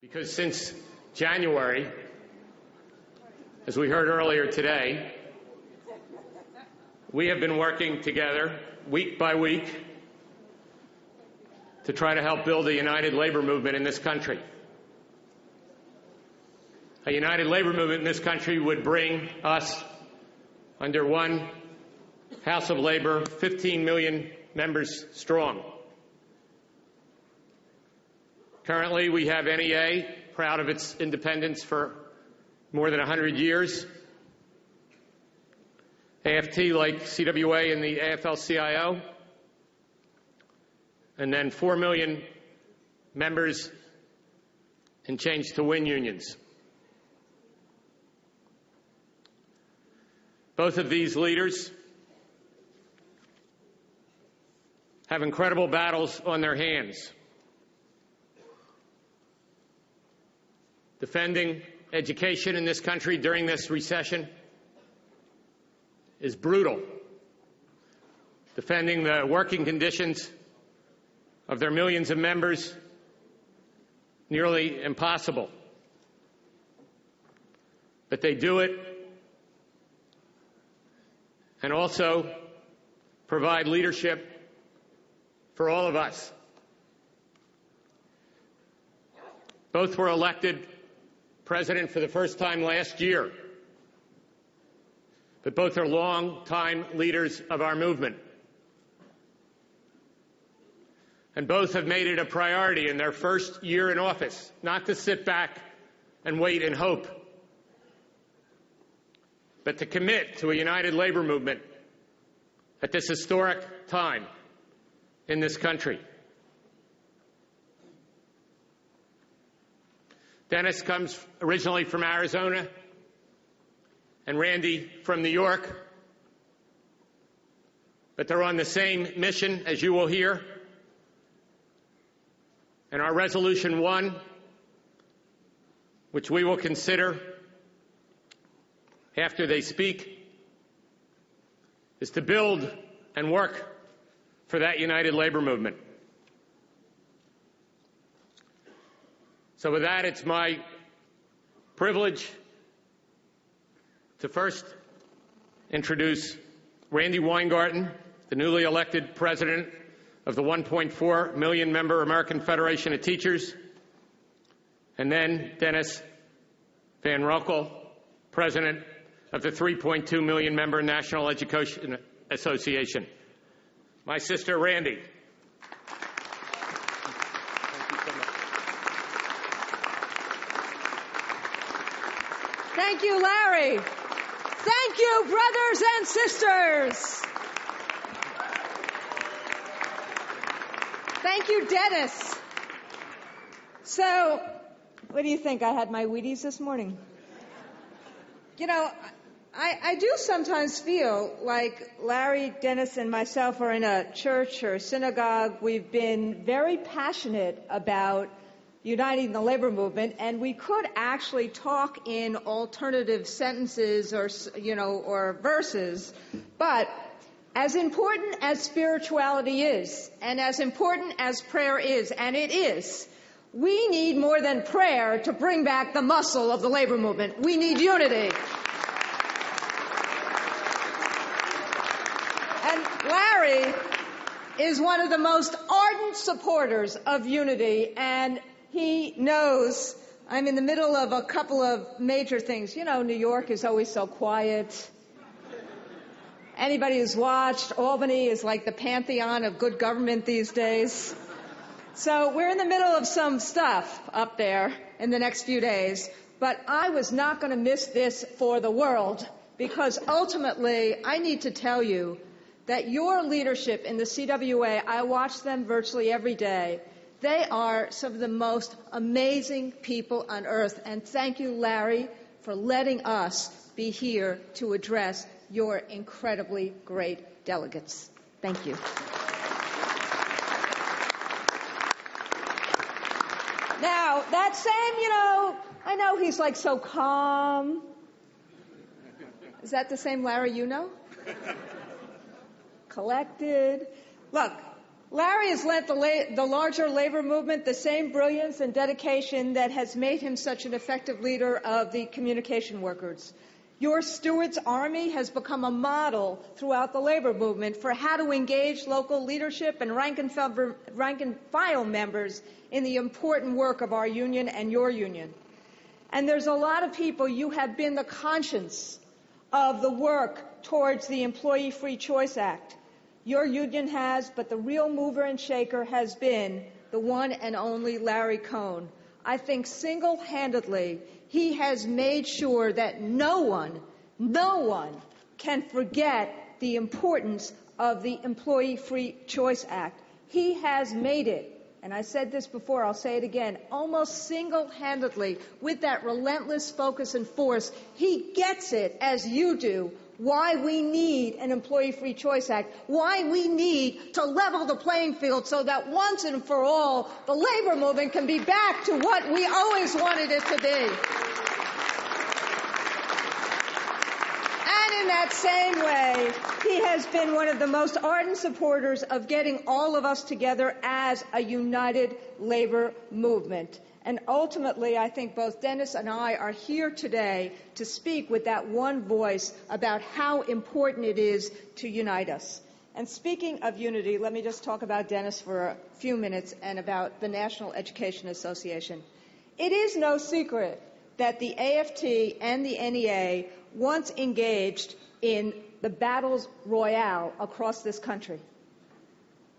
Because since January, as we heard earlier today, we have been working together week by week to try to help build a united labor movement in this country. A united labor movement in this country would bring us under one House of Labor, 15 million members strong. Currently, we have NEA, proud of its independence for more than 100 years. AFT like CWA and the AFL-CIO. And then 4 million members and change to win unions. Both of these leaders have incredible battles on their hands. Defending education in this country during this recession is brutal. Defending the working conditions of their millions of members, nearly impossible. But they do it and also provide leadership for all of us. Both were elected president for the first time last year, but both are long-time leaders of our movement. And both have made it a priority in their first year in office not to sit back and wait and hope, but to commit to a united labor movement at this historic time in this country. Dennis comes originally from Arizona, and Randy from New York, but they're on the same mission, as you will hear. And our Resolution 1, which we will consider after they speak, is to build and work for that united labor movement. So with that, it's my privilege to first introduce Randy Weingarten, the newly elected president of the 1.4 million member American Federation of Teachers, and then Dennis Van Roekel, president of the 3.2 million member National Education Association. My sister, Randy. Thank you, Larry. Thank you, brothers and sisters. Thank you, Dennis. So, what do you think? I had my Wheaties this morning. You know, I do sometimes feel like Larry, Dennis, and myself are in a church or a synagogue. We've been very passionate about uniting the labor movement, and we could actually talk in alternative sentences or verses, but as important as spirituality is, and as important as prayer is, and it is, we need more than prayer to bring back the muscle of the labor movement. We need unity. And Larry is one of the most ardent supporters of unity, and he knows I'm in the middle of a couple of major things. You know, New York is always so quiet. Anybody who's watched, Albany is like the pantheon of good government these days. So we're in the middle of some stuff up there in the next few days. But I was not going to miss this for the world, because ultimately I need to tell you that your leadership in the CWA, I watch them virtually every day. They are some of the most amazing people on earth. And thank you, Larry, for letting us be here to address your incredibly great delegates. Thank you. Now, that same, I know he's like so calm. Is that the same Larry you know? Collected. Look, Larry has lent the larger labor movement the same brilliance and dedication that has made him such an effective leader of the communication workers. Your Stewart's Army has become a model throughout the labor movement for how to engage local leadership and rank and file members in the important work of our union and your union. And there's a lot of people, you have been the conscience of the work towards the Employee Free Choice Act. Your union has, but the real mover and shaker has been the one and only Larry Cohn. I think single-handedly, he has made sure that no one can forget the importance of the Employee Free Choice Act. He has made it, and I said this before, I'll say it again, almost single-handedly, with that relentless focus and force. He gets it, as you do, why we need an Employee Free Choice Act, why we need to level the playing field so that once and for all, the labor movement can be back to what we always wanted it to be. And in that same way, he has been one of the most ardent supporters of getting all of us together as a united labor movement. And ultimately, I think both Dennis and I are here today to speak with that one voice about how important it is to unite us. And speaking of unity, let me just talk about Dennis for a few minutes and about the National Education Association. It is no secret that the AFT and the NEA once engaged in the battles royale across this country.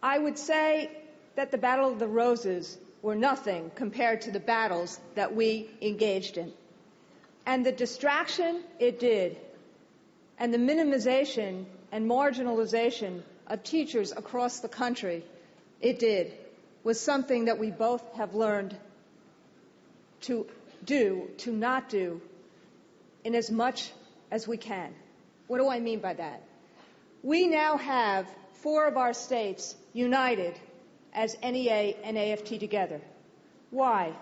I would say that the Battle of the Roses were nothing compared to the battles that we engaged in. And the distraction it did, and the minimization and marginalization of teachers across the country it did, was something that we both have learned to not do, in as much as we can. What do I mean by that? We now have 4 of our states united as NEA and AFT together. Why?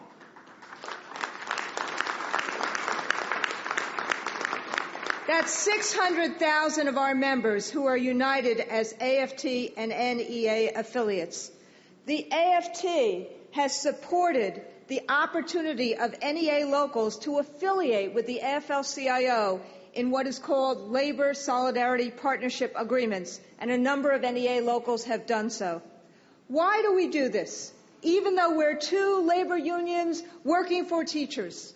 That's 600,000 of our members who are united as AFT and NEA affiliates. The AFT has supported the opportunity of NEA locals to affiliate with the AFL-CIO in what is called Labor Solidarity Partnership Agreements, and a number of NEA locals have done so. Why do we do this? Even though we're 2 labor unions working for teachers,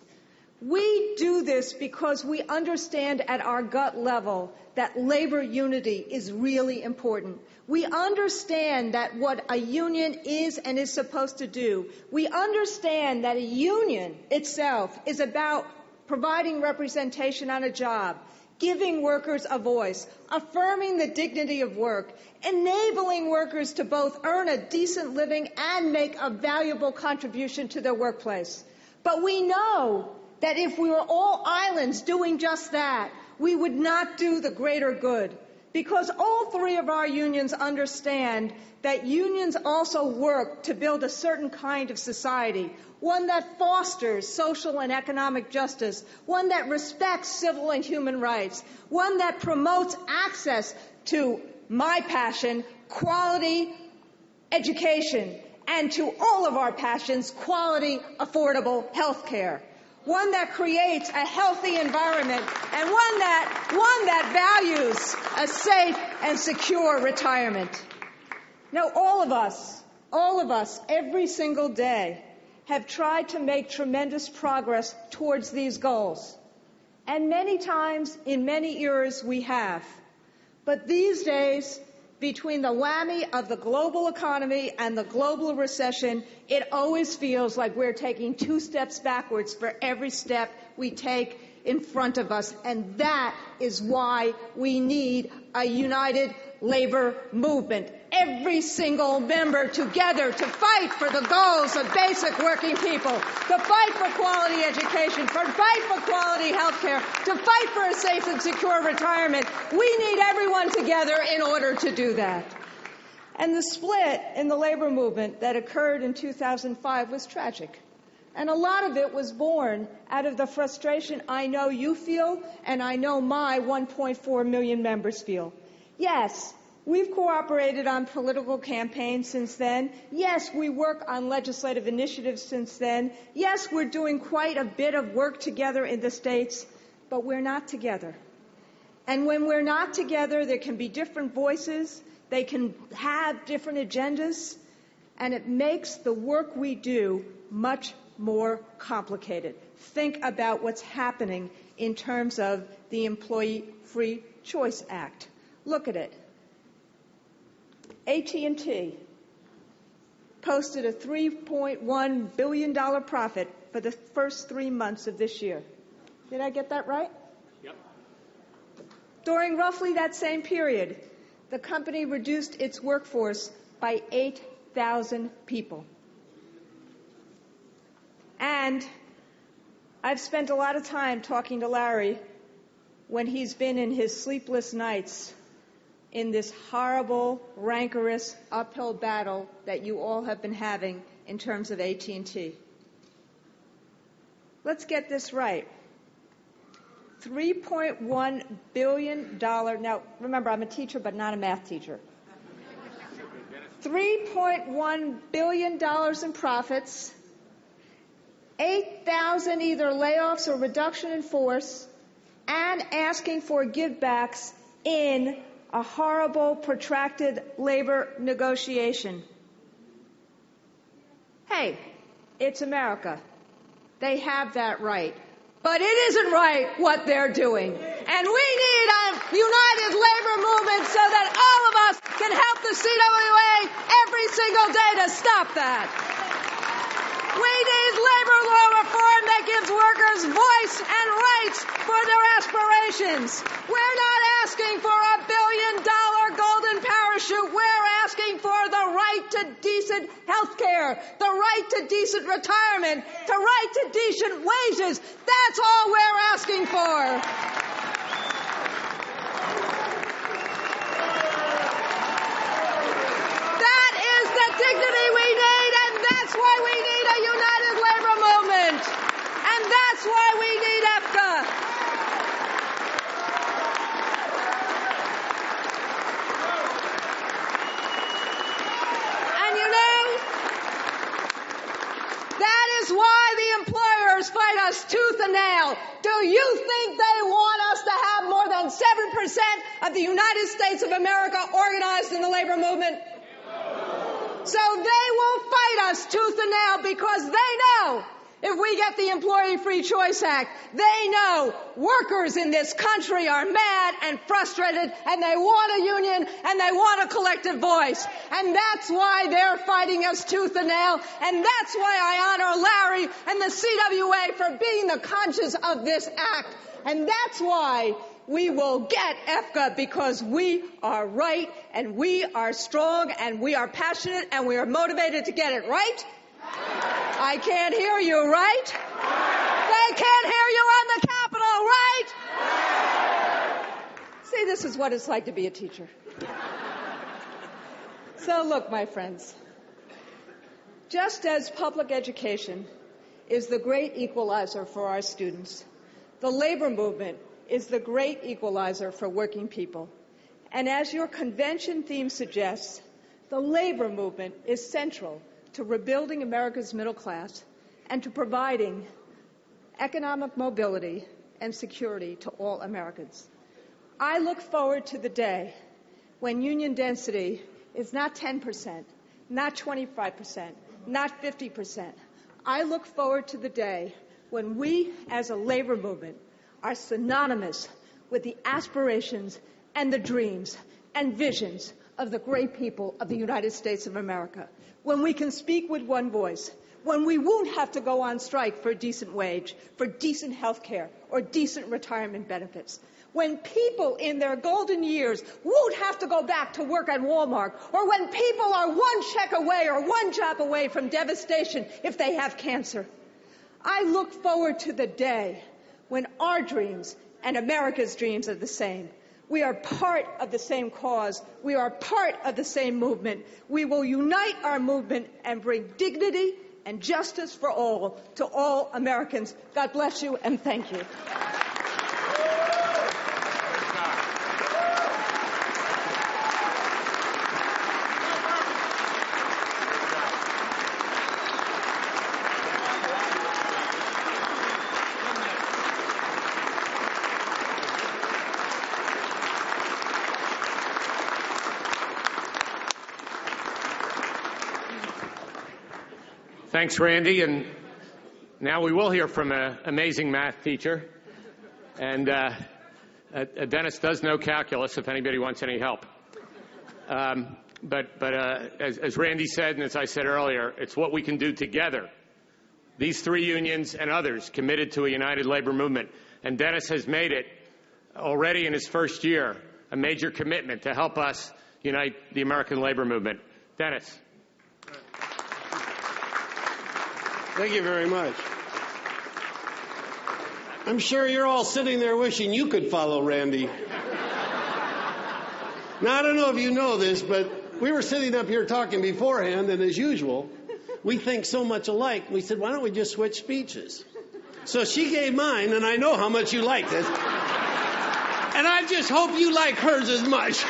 we do this because we understand at our gut level that labor unity is really important. We understand that what a union is and is supposed to do. We understand that a union itself is about providing representation on a job, giving workers a voice, affirming the dignity of work, enabling workers to both earn a decent living and make a valuable contribution to their workplace. But we know that if we were all islands doing just that, we would not do the greater good. Because all 3 of our unions understand that unions also work to build a certain kind of society, one that fosters social and economic justice, one that respects civil and human rights, one that promotes access to my passion, quality education, and to all of our passions, quality, affordable health care. One that creates a healthy environment, and one that values a safe and secure retirement. Now, all of us, every single day, have tried to make tremendous progress towards these goals. And many times, in many eras, we have. But these days, between the whammy of the global economy and the global recession, it always feels like we're taking 2 steps backwards for every step we take in front of us. And that is why we need a united labor movement. Every single member together to fight for the goals of basic working people, to fight for quality education, to fight for quality health care, to fight for a safe and secure retirement. We need everyone together in order to do that. And the split in the labor movement that occurred in 2005 was tragic. And a lot of it was born out of the frustration I know you feel and I know my 1.4 million members feel. Yes, We've cooperated on political campaigns since then. Yes, we work on legislative initiatives since then. Yes, we're doing quite a bit of work together in the states, but we're not together. And when we're not together, there can be different voices. They can have different agendas, and it makes the work we do much more complicated. Think about what's happening in terms of the Employee Free Choice Act. Look at it. AT&T posted a $3.1 billion profit for the first 3 months of this year. Did I get that right? Yep. During roughly that same period, the company reduced its workforce by 8,000 people. And I've spent a lot of time talking to Larry when he's been in his sleepless nights in this horrible, rancorous, uphill battle that you all have been having in terms of AT&T. Let's get this right. $3.1 billion. Now, remember, I'm a teacher, but not a math teacher. $3.1 billion in profits, 8,000 either layoffs or reduction in force, and asking for givebacks in a horrible, protracted labor negotiation. Hey, it's America. They have that right. But it isn't right what they're doing. And we need a united labor movement so that all of us can help the CWA every single day to stop that. We need labor law reform that gives workers voice and rights for their aspirations. We're not asking for a $1 billion golden parachute. We're asking for the right to decent health care, the right to decent retirement, the right to decent wages. That's all we're asking for. That is the dignity we need, and that's why we need a united labor movement. And that's why we need EFCA. And you know, that is why the employers fight us tooth and nail. Do you think they want us to have more than 7% of the United States of America organized in the labor movement? So they will fight us tooth and nail because they know if we get the Employee Free Choice Act, they know workers in this country are mad and frustrated and they want a union and they want a collective voice. And that's why they're fighting us tooth and nail. And that's why I honor Larry and the CWA for being the conscience of this act. And that's why we will get EFCA because we are right and we are strong and we are passionate and we are motivated to get it right. I can't hear you, right? They can't hear you on the Capitol, right? See, this is what it's like to be a teacher. So look, my friends, just as public education is the great equalizer for our students, the labor movement is the great equalizer for working people. And as your convention theme suggests, the labor movement is central to rebuilding America's middle class and to providing economic mobility and security to all Americans. I look forward to the day when union density is not 10%, not 25%, not 50%. I look forward to the day when we as a labor movement are synonymous with the aspirations and the dreams and visions of the great people of the United States of America. When we can speak with one voice, when we won't have to go on strike for a decent wage, for decent health care, or decent retirement benefits. When people in their golden years won't have to go back to work at Walmart, or when people are one check away or one job away from devastation if they have cancer. I look forward to the day when our dreams and America's dreams are the same. We are part of the same cause. We are part of the same movement. We will unite our movement and bring dignity and justice for all to all Americans. God bless you and thank you. Thanks, Randy. And now we will hear from an amazing math teacher. And Dennis does know calculus if anybody wants any help. But as Randy said, and as I said earlier, it's what we can do together. These three unions and others committed to a united labor movement. And Dennis has made it already in his first year a major commitment to help us unite the American labor movement. Dennis. Thank you very much. I'm sure you're all sitting there wishing you could follow Randy. Now, I don't know if you know this, but we were sitting up here talking beforehand, and as usual, we think so much alike. We said, why don't we just switch speeches? So she gave mine, and I know how much you liked it. And I just hope you like hers as much.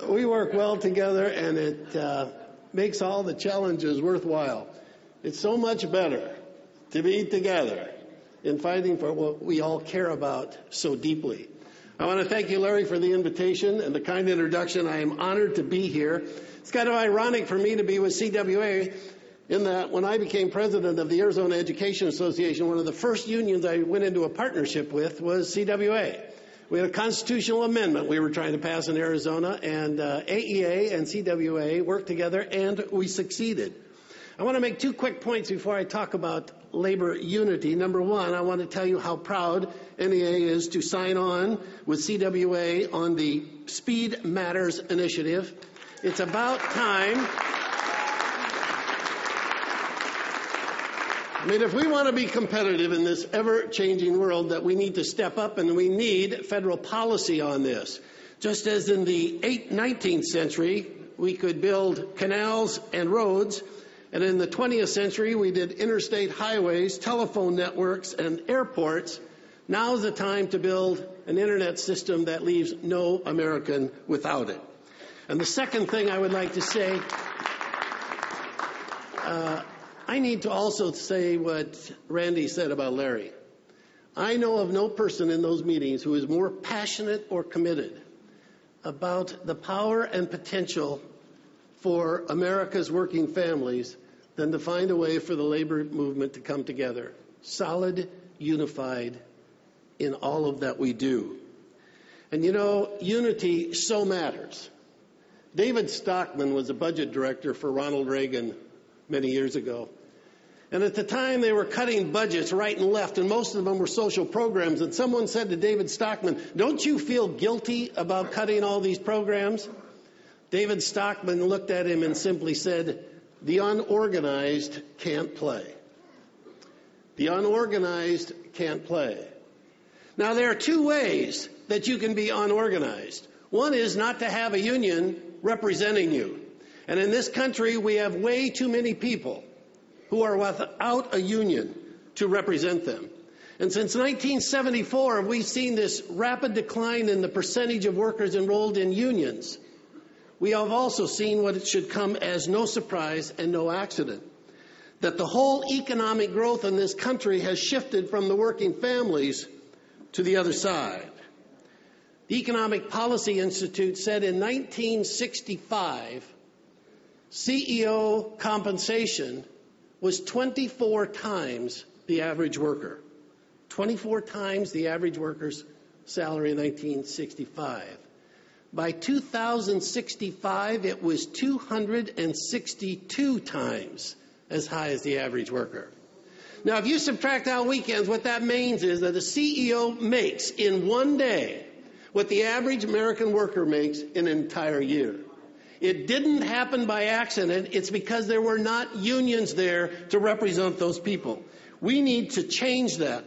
We work well together, and it makes all the challenges worthwhile. It's so much better to be together in fighting for what we all care about so deeply. I want to thank you, Larry, for the invitation and the kind introduction. I am honored to be here. It's kind of ironic for me to be with CWA in that when I became president of the Arizona Education Association, one of the first unions I went into a partnership with was CWA. We had a constitutional amendment we were trying to pass in Arizona, and AEA and CWA worked together, and we succeeded. I want to make two quick points before I talk about labor unity. Number one, I want to tell you how proud NEA is to sign on with CWA on the Speed Matters initiative. It's about time. I mean, if we want to be competitive in this ever-changing world, that we need to step up, and we need federal policy on this. Just as in the 19th century, we could build canals and roads, and in the 20th century, we did interstate highways, telephone networks, and airports. Now is the time to build an internet system that leaves no American without it. And the second thing I would like to say, I need to also say what Randy said about Larry. I know of no person in those meetings who is more passionate or committed about the power and potential for America's working families than to find a way for the labor movement to come together, solid, unified in all of that we do. And you know, unity so matters. David Stockman was a budget director for Ronald Reagan many years ago. And at the time, they were cutting budgets right and left, and most of them were social programs. And someone said to David Stockman, "Don't you feel guilty about cutting all these programs?" David Stockman looked at him and simply said, "The unorganized can't play." The unorganized can't play. Now, there are two ways that you can be unorganized. One is not to have a union representing you. And in this country, we have way too many people who are without a union to represent them. And since 1974, we've seen this rapid decline in the percentage of workers enrolled in unions. We have also seen what it should come as no surprise and no accident, that the whole economic growth in this country has shifted from the working families to the other side. The Economic Policy Institute said in 1965, CEO compensation was 24 times the average worker. 24 times the average worker's salary in 1965. By 2065, it was 262 times as high as the average worker. Now, if you subtract out weekends, what that means is that a CEO makes in one day what the average American worker makes in an entire year. It didn't happen by accident. It's because there were not unions there to represent those people. We need to change that.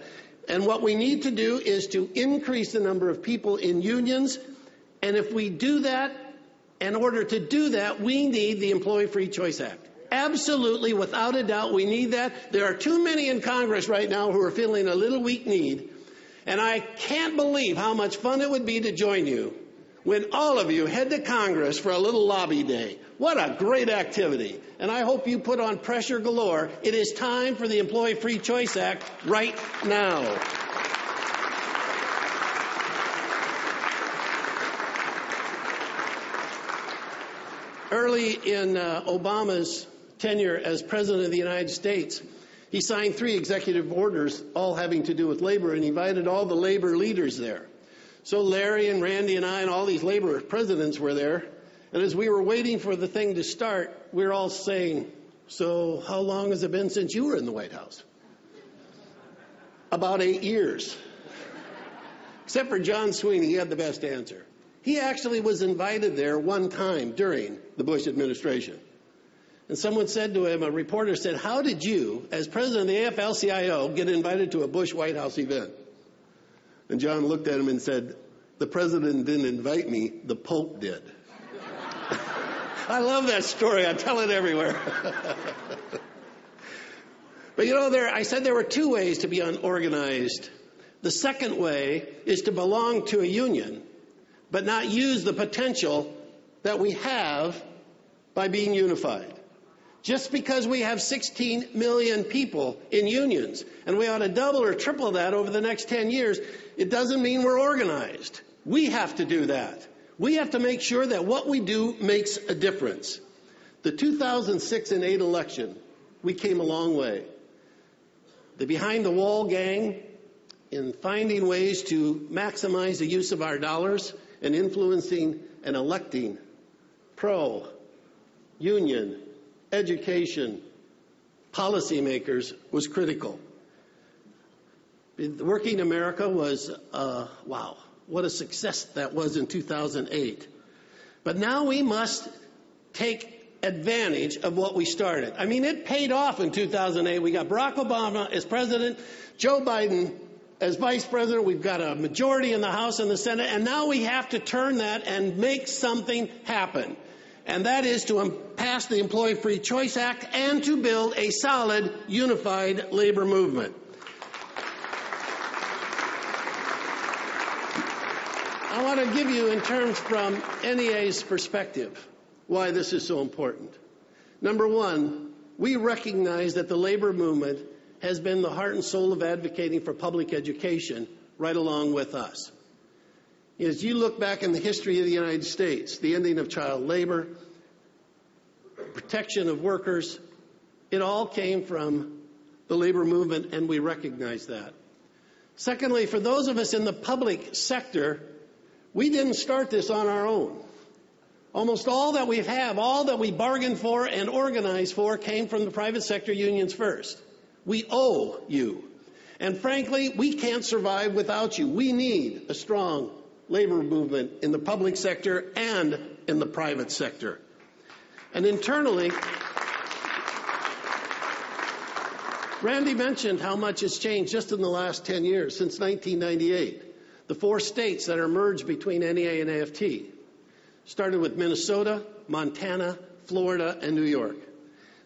And what we need to do is to increase the number of people in unions. And if we do that, in order to do that, we need the Employee Free Choice Act. Absolutely, without a doubt, we need that. There are too many in Congress right now who are feeling a little weak-kneed. And I can't believe how much fun it would be to join you when all of you head to Congress for a little lobby day. What a great activity. And I hope you put on pressure galore. It is time for the Employee Free Choice Act right now. Early in Obama's tenure as President of the United States, he signed 3 executive orders, all having to do with labor, and invited all the labor leaders there. So Larry and Randy and I and all these labor presidents were there. And as we were waiting for the thing to start, we were all saying, "So how long has it been since you were in the White House?" About 8 years. Except for John Sweeney, he had the best answer. He actually was invited there one time during the Bush administration. And someone said to him, a reporter said, "How did you, as president of the AFL-CIO, get invited to a Bush White House event?" And John looked at him and said, "The president didn't invite me, the Pope did." I love that story. I tell it everywhere. But I said there were 2 ways to be unorganized. The second way is to belong to a union, but not use the potential that we have by being unified. Just because we have 16 million people in unions, and we ought to double or triple that over the next 10 years, it doesn't mean we're organized. We have to do that. We have to make sure that what we do makes a difference. The 2006 and 2008 election, we came a long way. The behind-the-wall gang, in finding ways to maximize the use of our dollars and influencing and electing pro-union education policymakers, was critical. Working America was, wow, what a success that was in 2008. But now we must take advantage of what we started. I mean, it paid off in 2008. We got Barack Obama as president, Joe Biden as vice president. We've got a majority in the House and the Senate, and now we have to turn that and make something happen. And that is to pass the Employee Free Choice Act and to build a solid, unified labor movement. I want to give you, in terms from NEA's perspective, why this is so important. Number one, we recognize that the labor movement has been the heart and soul of advocating for public education right along with us. As you look back in the history of the United States, the ending of child labor, protection of workers, it all came from the labor movement, and we recognize that. Secondly, for those of us in the public sector, we didn't start this on our own. Almost all that we have, all that we bargained for and organized for, came from the private sector unions first. We owe you. And frankly, we can't survive without you. We need a strong labor movement in the public sector and in the private sector. And internally, Randy mentioned how much has changed just in the last 10 years, since 1998. The 4 states that are merged between NEA and AFT started with Minnesota, Montana, Florida, and New York.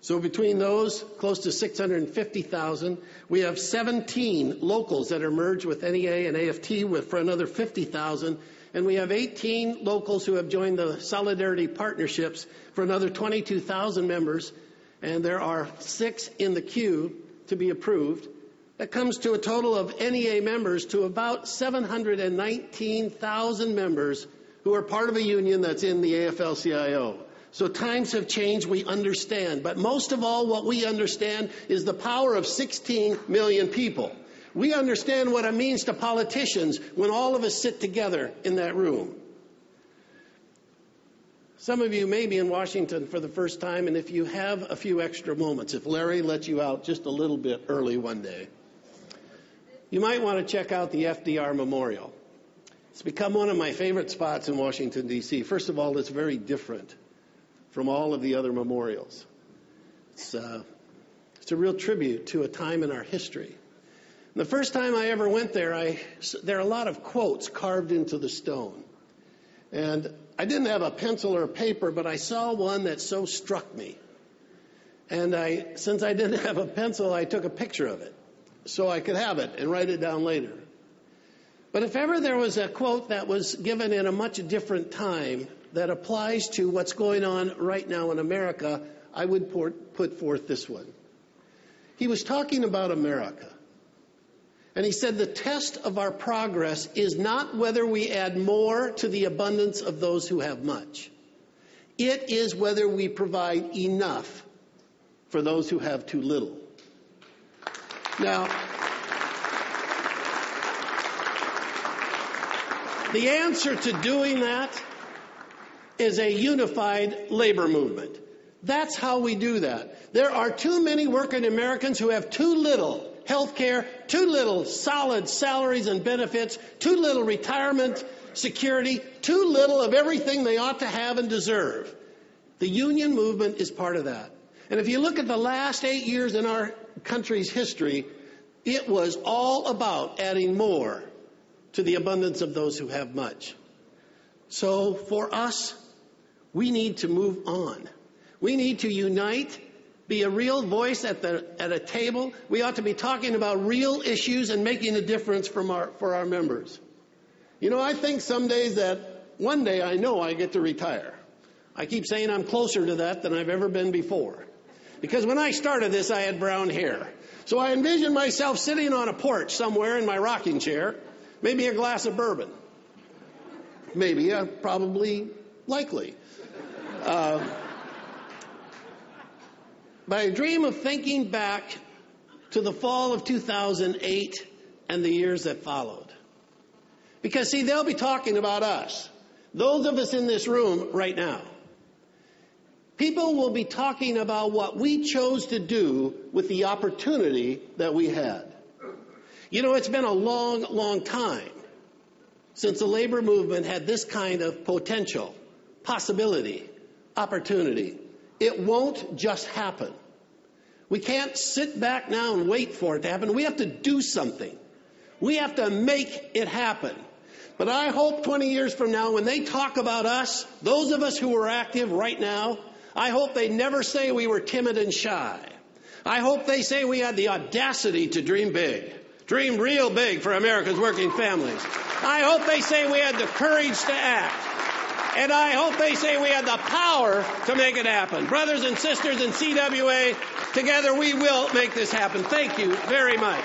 So between those, close to 650,000, we have 17 locals that are merged with NEA and AFT for another 50,000, and we have 18 locals who have joined the Solidarity Partnerships for another 22,000 members, and there are 6 in the queue to be approved. That comes to a total of NEA members to about 719,000 members who are part of a union that's in the AFL-CIO. So times have changed, we understand. But most of all, what we understand is the power of 16 million people. We understand what it means to politicians when all of us sit together in that room. Some of you may be in Washington for the first time, and if you have a few extra moments, if Larry lets you out just a little bit early one day, you might want to check out the FDR Memorial. It's become one of my favorite spots in Washington, D.C. First of all, it's very different from all of the other memorials. It's a real tribute to a time in our history. And the first time I ever went there, there are a lot of quotes carved into the stone. And I didn't have a pencil or a paper, but I saw one that so struck me. And since I didn't have a pencil, I took a picture of it so I could have it and write it down later. But if ever there was a quote that was given in a much different time that applies to what's going on right now in America, I would put forth this one. He was talking about America. And he said, the test of our progress is not whether we add more to the abundance of those who have much. It is whether we provide enough for those who have too little. Now, the answer to doing that is a unified labor movement. That's how we do that. There are too many working Americans who have too little health care, too little solid salaries and benefits, too little retirement security, too little of everything they ought to have and deserve. The union movement is part of that. And if you look at the last 8 years in our country's history, it was all about adding more to the abundance of those who have much. So for us, we need to move on. We need to unite, be a real voice at a table. We ought to be talking about real issues and making a difference for our members. You know, I think some days that one day I know I get to retire. I keep saying I'm closer to that than I've ever been before. Because when I started this, I had brown hair. So I envisioned myself sitting on a porch somewhere in my rocking chair, maybe a glass of bourbon. Maybe, probably, likely. But I dream of thinking back to the fall of 2008 and the years that followed. Because, see, they'll be talking about us, those of us in this room right now. People will be talking about what we chose to do with the opportunity that we had. You know, it's been a long, long time since the labor movement had this kind of potential, possibility, opportunity. It won't just happen. We can't sit back now and wait for it to happen. We have to do something. We have to make it happen. But I hope 20 years from now, when they talk about us, those of us who are active right now, I hope they never say we were timid and shy. I hope they say we had the audacity to dream big. Dream real big for America's working families. I hope they say we had the courage to act. And I hope they say we had the power to make it happen. Brothers and sisters in CWA, together we will make this happen. Thank you very much.